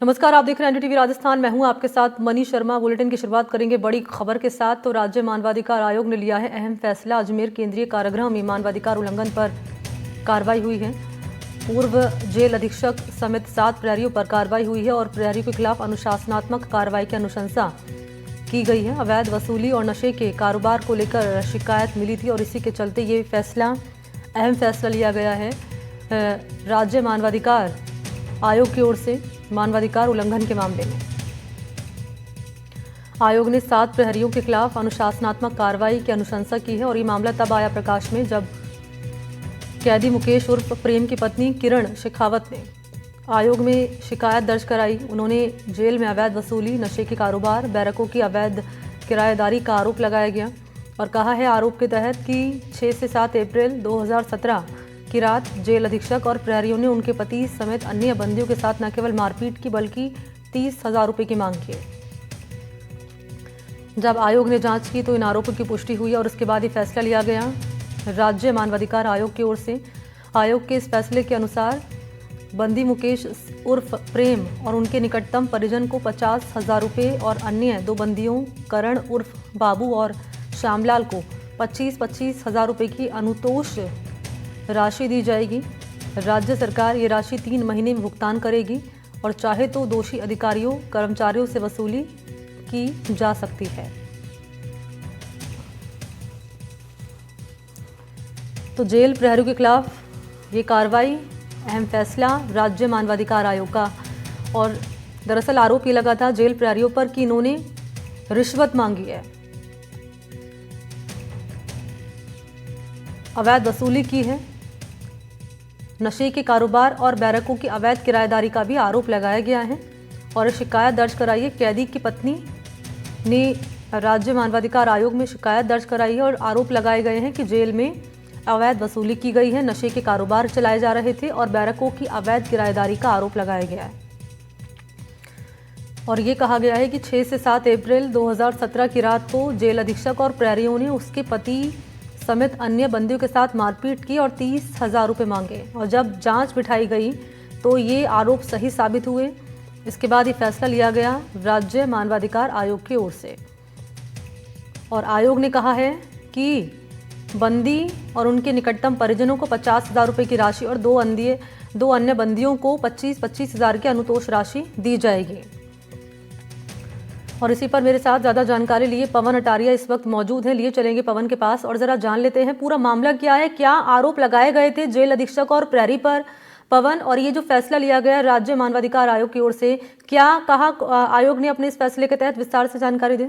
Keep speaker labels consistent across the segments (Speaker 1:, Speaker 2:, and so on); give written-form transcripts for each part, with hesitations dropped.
Speaker 1: नमस्कार, आप देख रहे हैं एनडीटीवी राजस्थान। मैं हूं आपके साथ मनीष शर्मा। बुलेटिन की शुरुआत करेंगे बड़ी खबर के साथ। तो राज्य मानवाधिकार आयोग ने लिया है अहम फैसला। अजमेर केंद्रीय कारागृह में मानवाधिकार उल्लंघन पर कार्रवाई हुई है। पूर्व जेल अधीक्षक समेत 7 प्रहरियों पर कार्रवाई हुई है और प्रहरियों के खिलाफ अनुशासनात्मक कार्रवाई की अनुशंसा की गई है। अवैध वसूली और नशे के कारोबार को लेकर शिकायत मिली थी और इसी के चलते ये अहम फैसला लिया गया है। राज्य मानवाधिकार आयोग की ओर से मानवाधिकार उल्लंघन के मामले में आयोग ने 7 प्रहरियों के खिलाफ अनुशासनात्मक कार्रवाई की अनुशंसा की है और ये मामला तब आया प्रकाश में जब कैदी मुकेश उर्फ प्रेम की पत्नी किरण शेखावत ने आयोग में शिकायत दर्ज कराई। उन्होंने जेल में अवैध वसूली, नशे के कारोबार, बैरकों की अवैध किराएदारी का आरोप लगाया गया और कहा है आरोप के तहत कि 6 से 7 अप्रैल 2017 की रात जेल अधीक्षक और प्रहरियों ने उनके पति समेत अन्य बंदियों के साथ न केवल मारपीट की बल्कि 30,000 रुपये की मांग की। जब आयोग ने जांच की तो इन आरोपों की पुष्टि हुई और उसके बाद ही फैसला लिया गया। राज्य मानवाधिकार आयोग की ओर से आयोग के इस फैसले के अनुसार बंदी मुकेश उर्फ प्रेम और उनके निकटतम परिजन को 50,000 रुपये और अन्य 2 बंदियों करण उर्फ बाबू और श्यामलाल को 25,000 रुपये की अनुतोष राशि दी जाएगी। राज्य सरकार ये राशि 3 महीने में भुगतान करेगी और चाहे तो दोषी अधिकारियों कर्मचारियों से वसूली की जा सकती है। तो जेल प्रहरियों के खिलाफ ये कार्रवाई, अहम फैसला राज्य मानवाधिकार आयोग का। और दरअसल आरोप ये लगा था जेल प्रहरियों पर कि इन्होंने रिश्वत मांगी है, अवैध वसूली की है, नशे के कारोबार और बैरकों की अवैध किराएदारी का भी आरोप लगाया गया है। और शिकायत दर्ज कराई है। कैदी की पत्नी ने राज्य मानवाधिकार आयोग में शिकायत दर्ज कराई है और आरोप लगाए गए हैं कि जेल में अवैध वसूली की गई है, नशे के कारोबार चलाए जा रहे थे और बैरकों की अवैध किराएदारी का आरोप लगाया गया है। और ये कहा गया है कि 6 से 7 अप्रैल 2017 की रात को जेल अधीक्षक और प्रहरियों ने उसके पति समेत अन्य बंदियों के साथ मारपीट की और 30,000 रुपये मांगे और जब जांच बिठाई गई तो ये आरोप सही साबित हुए। इसके बाद ये फैसला लिया गया राज्य मानवाधिकार आयोग की ओर से। और आयोग ने कहा है कि बंदी और उनके निकटतम परिजनों को 50,000 रुपये की राशि और 2 अन्य बंदियों को 25,000 की अनुतोष राशि दी जाएगी। और इसी पर मेरे साथ ज्यादा जानकारी लिए पवन अटारिया इस वक्त मौजूद है। लिए चलेंगे पवन के पास और जरा जान लेते हैं पूरा मामला क्या है, क्या आरोप लगाए गए थे जेल अधीक्षक और प्रहरी पर। पवन, और ये जो फैसला लिया गया राज्य मानवाधिकार आयोग की ओर से, क्या कहा आयोग ने अपने इस फैसले के तहत, विस्तार से जानकारी दें।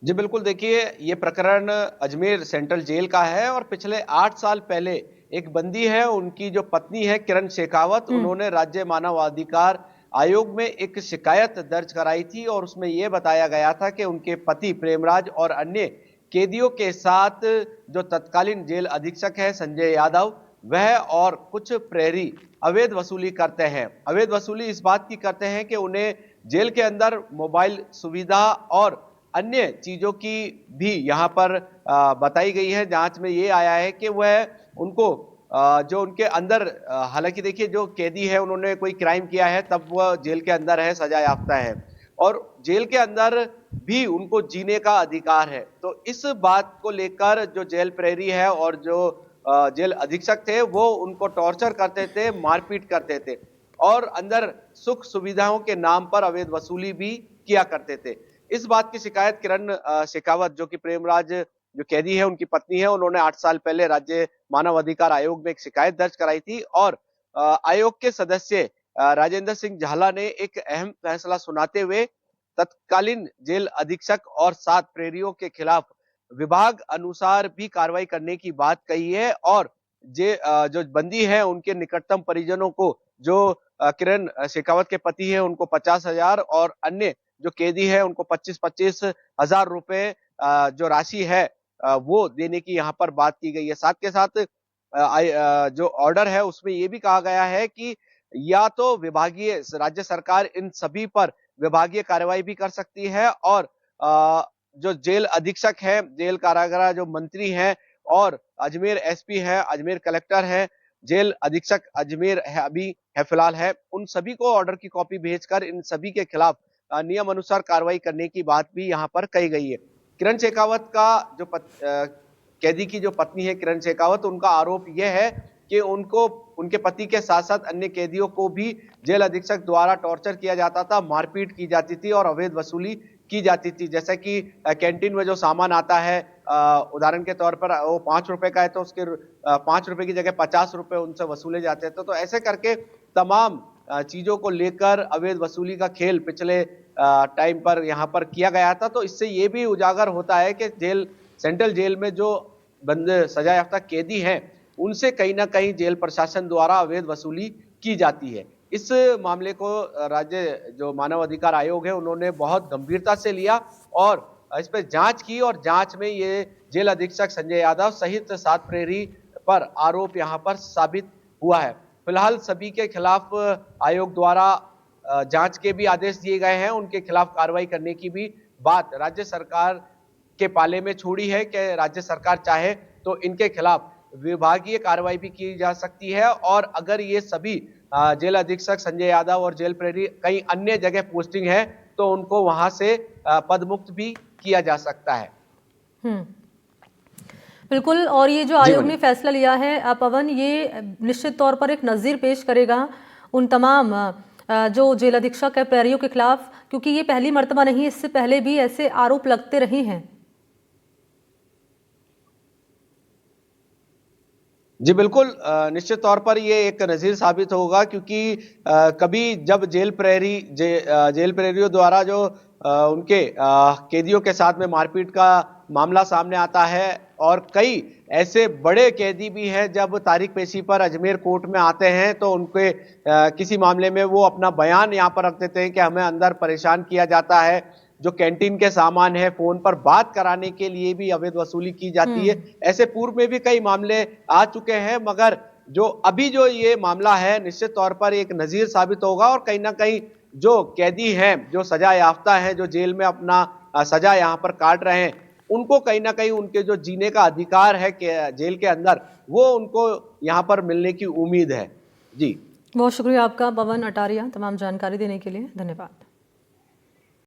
Speaker 2: जी बिल्कुल, देखिए ये प्रकरण अजमेर सेंट्रल जेल का है और पिछले 8 साल पहले एक बंदी है, उनकी जो पत्नी है किरण शेखावत, उन्होंने राज्य मानवाधिकार आयोग में एक शिकायत दर्ज कराई थी और उसमें यह बताया गया था कि उनके पति प्रेमराज और अन्य कैदियों के साथ जो तत्कालीन जेल अधीक्षक है संजय यादव, वह और कुछ प्रहरी अवैध वसूली करते हैं। अवैध वसूली इस बात की करते हैं कि उन्हें जेल के अंदर मोबाइल सुविधा और अन्य चीजों की भी यहाँ पर बताई गई है। जांच में ये आया है कि वह उनको जो उनके अंदर, हालांकि देखिए जो कैदी है उन्होंने कोई क्राइम किया है तब वह जेल के अंदर है, सजा याफ्ता है और जेल के अंदर भी उनको जीने का अधिकार है। तो इस बात को लेकर जो जेल प्रहरी है और जो जेल अधीक्षक थे वो उनको टॉर्चर करते थे, मारपीट करते थे और अंदर सुख सुविधाओं के नाम पर अवैध वसूली भी किया करते थे। इस बात की शिकायत किरण शेखावत, जो कि प्रेमराज जो कैदी है उनकी पत्नी है, उन्होंने 8 साल पहले राज्य मानव अधिकार आयोग में एक शिकायत दर्ज कराई थी और आयोग के सदस्य राजेंद्र सिंह झाला ने एक अहम फैसला सुनाते हुए तत्कालीन जेल अधीक्षक और 7 प्रहरियों के खिलाफ विभाग अनुसार भी कार्रवाई करने की बात कही है और जो बंदी है उनके निकटतम परिजनों को, जो किरण शेखावत के पति है उनको 50,000 और अन्य जो कैदी है उनको 25-25 हजार रुपए जो राशि है वो देने की यहाँ पर बात की गई है। साथ के साथ जो ऑर्डर है उसमें ये भी कहा गया है कि या तो विभागीय राज्य सरकार इन सभी पर विभागीय कार्रवाई भी कर सकती है और जो जेल अधीक्षक है, जेल कारागार जो मंत्री हैं और अजमेर एसपी है, अजमेर कलेक्टर है, जेल अधीक्षक अजमेर है अभी है फिलहाल है, उन सभी को ऑर्डर की कॉपी भेजकर इन सभी के खिलाफ नियम अनुसार कार्रवाई करने की बात भी यहाँ पर कही गई है। किरण शेखावत का जो कैदी की जो पत्नी है किरण शेखावत, उनका आरोप यह है कि उनको उनके पति के साथ साथ अन्य कैदियों को भी जेल अधीक्षक द्वारा टॉर्चर किया जाता था, मारपीट की जाती थी और अवैध वसूली की जाती थी। जैसे कि कैंटीन में जो सामान आता है, उदाहरण के तौर पर वो 5 रुपए का है तो उसके 5 रुपए की जगह 50 रुपए उनसे वसूले जाते थे। तो ऐसे करके तमाम चीजों को लेकर अवैध वसूली का खेल पिछले टाइम पर यहाँ पर किया गया था। तो इससे ये भी उजागर होता है कि सेंट्रल जेल में जो बंदे सजा याफ्ता कैदी हैं, उनसे कहीं ना कहीं जेल प्रशासन द्वारा अवैध वसूली की जाती है। इस मामले को राज्य जो मानव अधिकार आयोग है उन्होंने बहुत गंभीरता से लिया और इस पर जांच की और जांच में ये जेल अधीक्षक संजय यादव सहित 7 प्रहरी पर आरोप यहां पर साबित हुआ है। फिलहाल सभी के खिलाफ आयोग द्वारा जांच के भी आदेश दिए गए हैं, उनके खिलाफ कार्रवाई करने की भी बात राज्य सरकार के पाले में छोड़ी है कि राज्य सरकार चाहे तो इनके खिलाफ विभागीय कार्रवाई भी की जा सकती है और अगर ये सभी जेल अधीक्षक संजय यादव और जेल प्रहरी कहीं अन्य जगह पोस्टिंग है तो उनको वहां से पदमुक्त भी किया जा सकता है।
Speaker 1: बिल्कुल। और ये जो आयोग ने फैसला लिया है पवन, ये निश्चित तौर पर एक नज़ीर पेश करेगा उन तमाम जो जेल अधीक्षक है प्रहरियों के खिलाफ, क्योंकि ये पहली मर्तबा नहीं, इससे पहले भी ऐसे आरोप लगते रहे हैं।
Speaker 2: जी बिल्कुल, निश्चित तौर पर ये एक नज़ीर साबित होगा क्योंकि कभी जब जेल प्रहरियों द्वारा जो उनके कैदियों के साथ में मारपीट का मामला सामने आता है और कई ऐसे बड़े कैदी भी हैं जब तारीख पेशी पर अजमेर कोर्ट में आते हैं तो उनके किसी मामले में वो अपना बयान यहाँ पर रख देते हैं कि हमें अंदर परेशान किया जाता है, जो कैंटीन के सामान है फोन पर बात कराने के लिए भी अवैध वसूली की जाती है। ऐसे पूर्व में भी कई मामले आ चुके हैं, मगर जो अभी जो ये मामला है निश्चित तौर पर एक नजीर साबित होगा और कहीं ना कहीं जो कैदी हैं, जो सजा याफ्ता हैं, जो जेल में अपना सजा यहाँ पर काट रहे हैं, उनको कहीं ना कहीं उनके जो जीने का अधिकार है जेल के अंदर, वो उनको यहाँ पर मिलने की उम्मीद है। जी
Speaker 1: बहुत शुक्रिया आपका पवन अटारिया, तमाम जानकारी देने के लिए धन्यवाद।